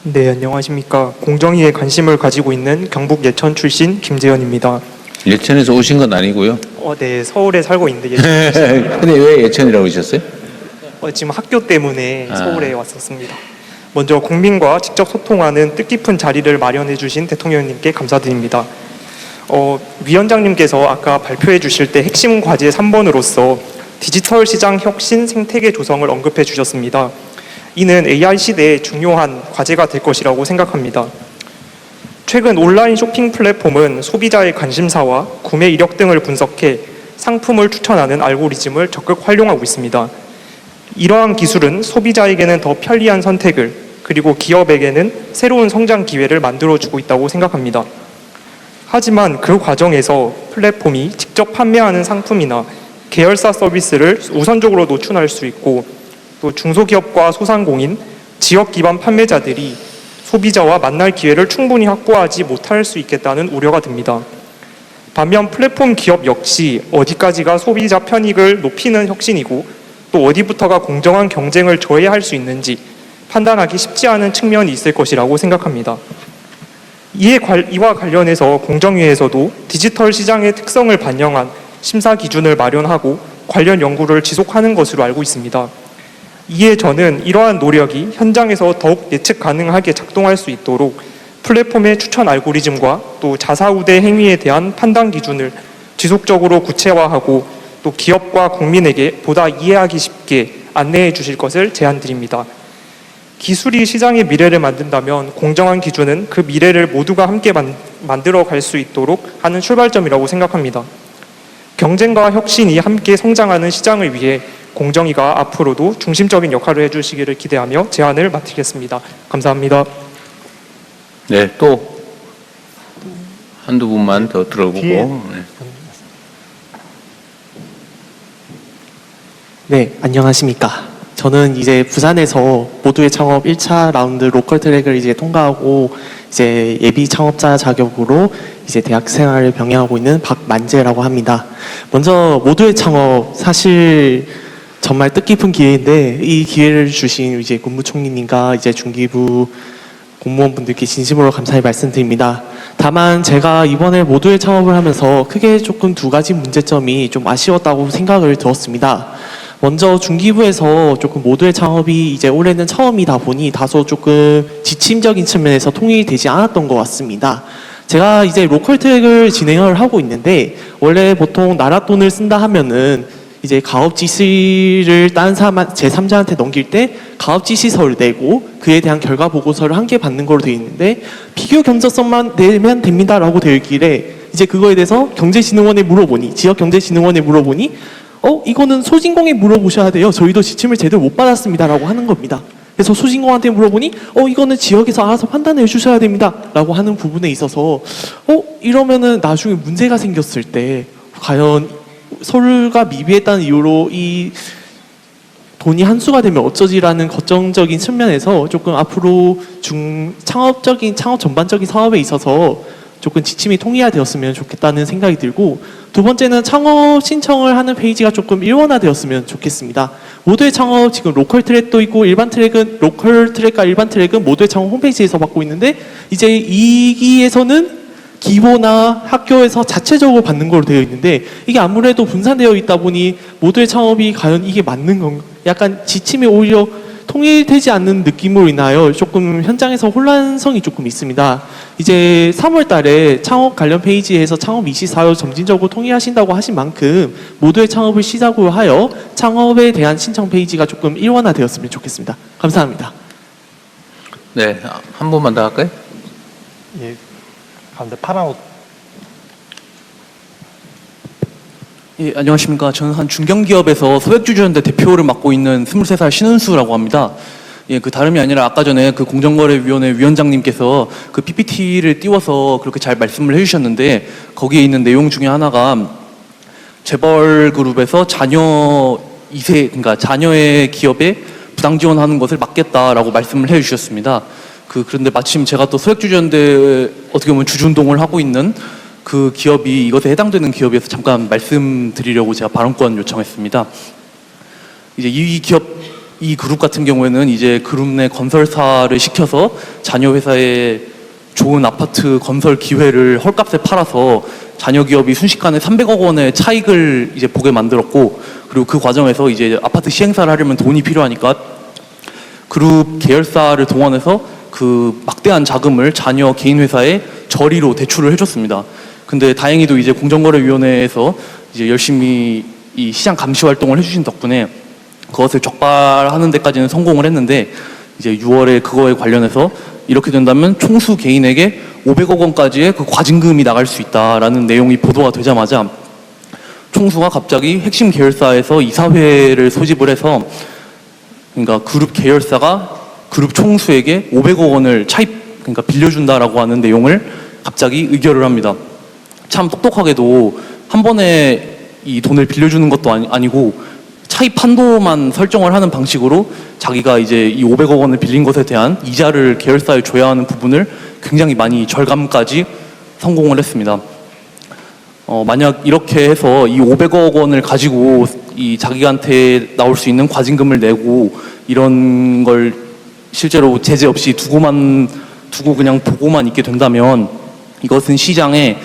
네, 안녕하십니까. 공정위에 관심을 가지고 있는 경북 예천 출신 김재현입니다. 예천에서 오신 건 아니고요. 네, 서울에 살고 있는데 예천 근데 왜 예천이라고 하셨어요? 지금 학교 때문에 서울에 왔었습니다. 먼저 국민과 직접 소통하는 뜻깊은 자리를 마련해 주신 대통령님께 감사드립니다. 위원장님께서 아까 발표해 주실 때 핵심 과제 3번으로서 디지털 시장 혁신 생태계 조성을 언급해 주셨습니다. 이는 AI 시대에 중요한 과제가 될 것이라고 생각합니다. 최근 온라인 쇼핑 플랫폼은 소비자의 관심사와 구매 이력 등을 분석해 상품을 추천하는 알고리즘을 적극 활용하고 있습니다. 이러한 기술은 소비자에게는 더 편리한 선택을, 그리고 기업에게는 새로운 성장 기회를 만들어주고 있다고 생각합니다. 하지만 그 과정에서 플랫폼이 직접 판매하는 상품이나 계열사 서비스를 우선적으로 노출할 수 있고, 또 중소기업과 소상공인, 지역 기반 판매자들이 소비자와 만날 기회를 충분히 확보하지 못할 수 있겠다는 우려가 듭니다. 반면 플랫폼 기업 역시 어디까지가 소비자 편익을 높이는 혁신이고 또 어디부터가 공정한 경쟁을 저해할 수 있는지 판단하기 쉽지 않은 측면이 있을 것이라고 생각합니다. 이와 관련해서 공정위에서도 디지털 시장의 특성을 반영한 심사 기준을 마련하고 관련 연구를 지속하는 것으로 알고 있습니다. 이에 저는 이러한 노력이 현장에서 더욱 예측 가능하게 작동할 수 있도록 플랫폼의 추천 알고리즘과 또 자사우대 행위에 대한 판단 기준을 지속적으로 구체화하고 또 기업과 국민에게 보다 이해하기 쉽게 안내해 주실 것을 제안드립니다. 기술이 시장의 미래를 만든다면 공정한 기준은 그 미래를 모두가 함께 만들어 갈 수 있도록 하는 출발점이라고 생각합니다. 경쟁과 혁신이 함께 성장하는 시장을 위해 공정위가 앞으로도 중심적인 역할을 해주시기를 기대하며 제안을 마치겠습니다. 감사합니다. 네, 또 한두 분만 더 들어보고. 네, 안녕하십니까. 저는 이제 부산에서 모두의 창업 1차 라운드 로컬 트랙을 이제 통과하고 이제 예비 창업자 자격으로 이제 대학 생활을 병행하고 있는 박만재라고 합니다. 먼저 모두의 창업 사실 정말 뜻깊은 기회인데 이 기회를 주신 이제 국무총리님과 이제 중기부 공무원분들께 진심으로 감사의 말씀드립니다. 다만 제가 이번에 모두의 창업을 하면서 크게 조금 두 가지 문제점이 좀 아쉬웠다고 생각을 들었습니다. 먼저 중기부에서 조금 모두의 창업이 이제 올해는 처음이다 보니 다소 조금 지침적인 측면에서 통일이 되지 않았던 것 같습니다. 제가 이제 로컬 트랙을 진행을 하고 있는데 원래 보통 나라 돈을 쓴다 하면은 이제 가업지시를 다른 사람 제3자한테 넘길 때 가업지시서를 내고 그에 대한 결과 보고서를 한 개 받는 걸로 되어 있는데 비교 견적서만 내면 됩니다라고 되어 있길래 이제 그거에 대해서 경제진흥원에 물어보니 지역경제진흥원에 물어보니 이거는 소진공에 물어보셔야 돼요. 저희도 지침을 제대로 못 받았습니다라고 하는 겁니다. 그래서 소진공한테 물어보니 이거는 지역에서 알아서 판단해 주셔야 됩니다 라고 하는 부분에 있어서 이러면은 나중에 문제가 생겼을 때 과연 서울과 미비했다는 이유로 이 돈이 한수가 되면 어쩌지라는 걱정적인 측면에서 조금 앞으로 창업 전반적인 사업에 있어서 조금 지침이 통일화되었으면 좋겠다는 생각이 들고, 두 번째는 창업 신청을 하는 페이지가 조금 일원화되었으면 좋겠습니다. 모두의 창업 지금 로컬 트랙도 있고 로컬 트랙과 일반 트랙은 모두의 창업 홈페이지에서 받고 있는데 이제 2기에서는 기보나 학교에서 자체적으로 받는 걸로 되어 있는데 이게 아무래도 분산되어 있다 보니 모두의 창업이 과연 이게 맞는 건가? 약간 지침이 오히려 통일되지 않는 느낌으로 인하여 조금 현장에서 혼란성이 조금 있습니다. 이제 3월 달에 창업 관련 페이지에서 창업 24일 점진적으로 통일하신다고 하신 만큼 모두의 창업을 시작으로 하여 창업에 대한 신청 페이지가 조금 일원화되었으면 좋겠습니다. 감사합니다. 네, 한 번만 더 할까요? 예, 가운데 파란 옷. 예, 안녕하십니까. 저는 한 중견기업에서 소액주주연대 대표를 맡고 있는 23살 신은수라고 합니다. 예, 그 다름이 아니라 아까 전에 그 공정거래위원회 위원장님께서 그 PPT를 띄워서 그렇게 잘 말씀을 해주셨는데 거기에 있는 내용 중에 하나가 재벌그룹에서 그러니까 자녀의 기업에 부당 지원하는 것을 막겠다라고 말씀을 해주셨습니다. 그런데 마침 제가 또 소액주주연대 어떻게 보면 주주운동을 하고 있는 그 기업이 이것에 해당되는 기업이어서 잠깐 말씀드리려고 제가 발언권 요청했습니다. 이제 이 기업 이 그룹 같은 경우에는 이제 그룹 내 건설사를 시켜서 자녀 회사에 좋은 아파트 건설 기회를 헐값에 팔아서 자녀 기업이 순식간에 300억 원의 차익을 이제 보게 만들었고, 그리고 그 과정에서 이제 아파트 시행사를 하려면 돈이 필요하니까 그룹 계열사를 동원해서 그 막대한 자금을 자녀 개인 회사에 저리로 대출을 해줬습니다. 근데 다행히도 이제 공정거래위원회에서 이제 열심히 이 시장 감시 활동을 해주신 덕분에 그것을 적발하는 데까지는 성공을 했는데, 이제 6월에 그거에 관련해서 이렇게 된다면 총수 개인에게 500억 원까지의 그 과징금이 나갈 수 있다라는 내용이 보도가 되자마자 총수가 갑자기 핵심 계열사에서 이사회를 소집을 해서, 그러니까 그룹 계열사가 그룹 총수에게 500억 원을 그러니까 빌려준다라고 하는 내용을 갑자기 의결을 합니다. 참 똑똑하게도 한 번에 이 돈을 빌려주는 것도 아니고 차입 한도만 설정을 하는 방식으로 자기가 이제 이 500억 원을 빌린 것에 대한 이자를 계열사에 줘야 하는 부분을 굉장히 많이 절감까지 성공을 했습니다. 만약 이렇게 해서 이 500억 원을 가지고 이 자기한테 나올 수 있는 과징금을 내고 이런 걸 실제로 제재 없이 두고 그냥 보고만 있게 된다면, 이것은 시장에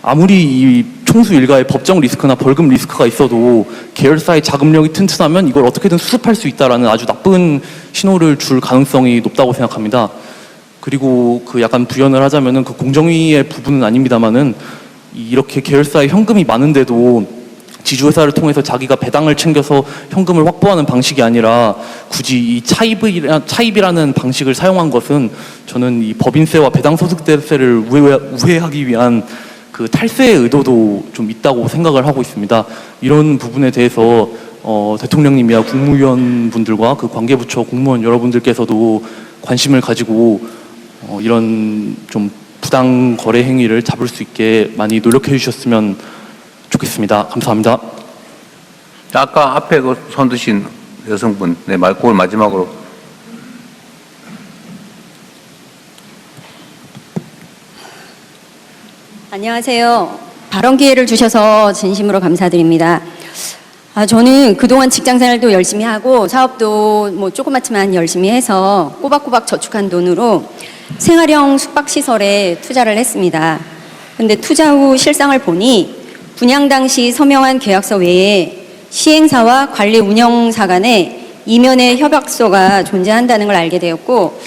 아무리 이 총수 일가의 법정 리스크나 벌금 리스크가 있어도 계열사의 자금력이 튼튼하면 이걸 어떻게든 수습할 수 있다라는 아주 나쁜 신호를 줄 가능성이 높다고 생각합니다. 그리고 그 약간 부연을 하자면은 그 공정위의 부분은 아닙니다만은, 이렇게 계열사의 현금이 많은데도 지주회사를 통해서 자기가 배당을 챙겨서 현금을 확보하는 방식이 아니라 굳이 이 차입이라는 방식을 사용한 것은 저는 이 법인세와 배당소득세를 우회하기 위한 그 탈세의 의도도 좀 있다고 생각을 하고 있습니다. 이런 부분에 대해서 대통령님이야 국무위원분들과 그 관계부처 공무원 여러분들께서도 관심을 가지고 이런 좀 부당 거래 행위를 잡을 수 있게 많이 노력해 주셨으면 좋겠습니다. 감사합니다. 아까 앞에 그 손 드신 여성분, 네, 그걸 마지막으로. 안녕하세요. 발언 기회를 주셔서 진심으로 감사드립니다. 저는 그동안 직장생활도 열심히 하고 사업도 뭐 조그맣지만 열심히 해서 꼬박꼬박 저축한 돈으로 생활형 숙박시설에 투자를 했습니다. 근데 투자 후 실상을 보니 분양 당시 서명한 계약서 외에 시행사와 관리 운영사 간에 이면의 협약서가 존재한다는 걸 알게 되었고,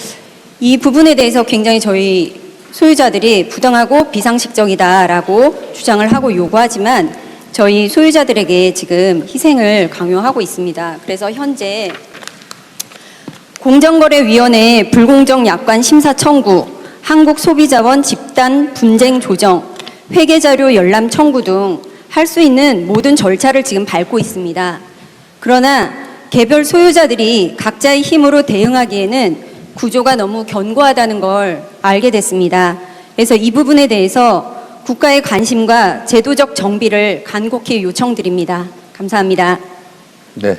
이 부분에 대해서 굉장히 저희 소유자들이 부당하고 비상식적이다라고 주장을 하고 요구하지만 저희 소유자들에게 지금 희생을 강요하고 있습니다. 그래서 현재 공정거래위원회 불공정 약관 심사 청구, 한국소비자원 집단 분쟁 조정, 회계자료 열람 청구 등 할 수 있는 모든 절차를 지금 밟고 있습니다. 그러나 개별 소유자들이 각자의 힘으로 대응하기에는 구조가 너무 견고하다는 걸 알게 됐습니다. 그래서 이 부분에 대해서 국가의 관심과 제도적 정비를 간곡히 요청드립니다. 감사합니다. 네.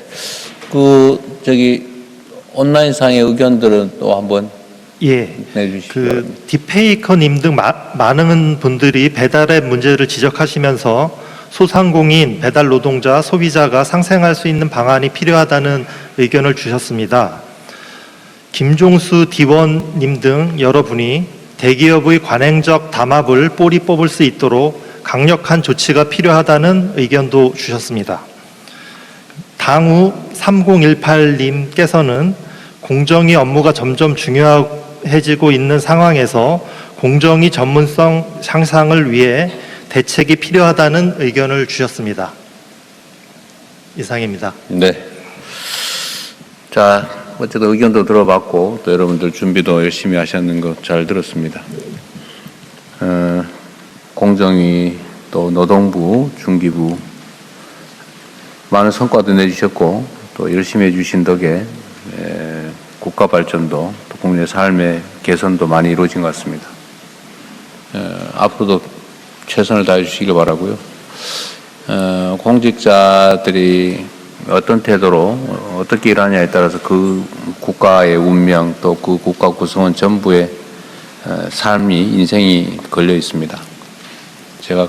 온라인상의 의견들은 또 한번 예. 내주시죠. 그 디페이커님 등 많은 분들이 배달의 문제를 지적하시면서 소상공인, 배달 노동자, 소비자가 상생할 수 있는 방안이 필요하다는 의견을 주셨습니다. 김종수 디원님 등 여러분이 대기업의 관행적 담합을 뽀리 뽑을 수 있도록 강력한 조치가 필요하다는 의견도 주셨습니다. 당우 3018님께서는 공정위 업무가 점점 중요해지고 있는 상황에서 공정위 전문성 향상을 위해 대책이 필요하다는 의견을 주셨습니다. 이상입니다. 네. 자, 어쨌든 의견도 들어봤고 또 여러분들 준비도 열심히 하셨는 거 잘 들었습니다. 공정위 또 노동부, 중기부 많은 성과도 내주셨고 또 열심히 해주신 덕에 국가 발전도 또 국민의 삶의 개선도 많이 이루어진 것 같습니다. 앞으로도 최선을 다해 주시길 바라고요. 공직자들이 어떤 태도로 어떻게 일하냐에 따라서 그 국가의 운명 또 그 국가 구성원 전부의 삶이 인생이 걸려 있습니다. 제가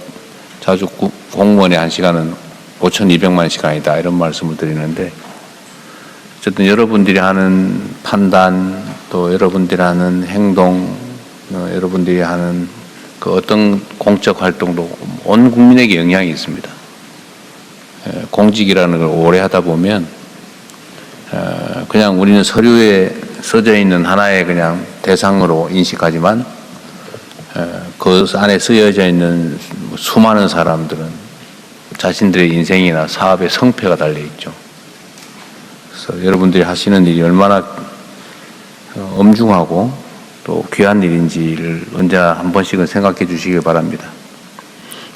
자주 공무원의 한 시간은 5,200만 시간이다 이런 말씀을 드리는데 어쨌든 여러분들이 하는 판단, 또 여러분들이 하는 행동, 여러분들이 하는 그 어떤 공적 활동도 온 국민에게 영향이 있습니다. 공직이라는 걸 오래 하다 보면 그냥 우리는 서류에 써져 있는 하나의 그냥 대상으로 인식하지만 그 안에 쓰여져 있는 수많은 사람들은 자신들의 인생이나 사업의 성패가 달려 있죠. 그래서 여러분들이 하시는 일이 얼마나 엄중하고 또 귀한 일인지를 언제 한 번씩은 생각해 주시기 바랍니다.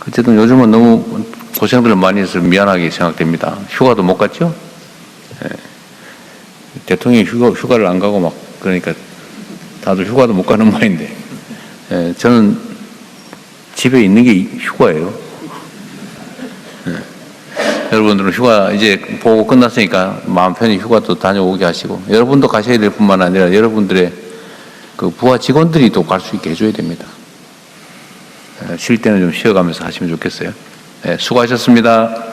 어쨌든 요즘은 너무 고생들을 많이 해서 미안하게 생각됩니다. 휴가도 못 갔죠? 대통령이 휴가를 안 가고 막 그러니까 다들 휴가도 못 가는 모양인데 저는 집에 있는 게 휴가예요. 여러분들은 휴가 이제 보고 끝났으니까 마음 편히 휴가도 다녀오게 하시고 여러분도 가셔야 될 뿐만 아니라 여러분들의 그 부하 직원들이 또 갈 수 있게 해줘야 됩니다. 쉴 때는 좀 쉬어가면서 하시면 좋겠어요. 수고하셨습니다.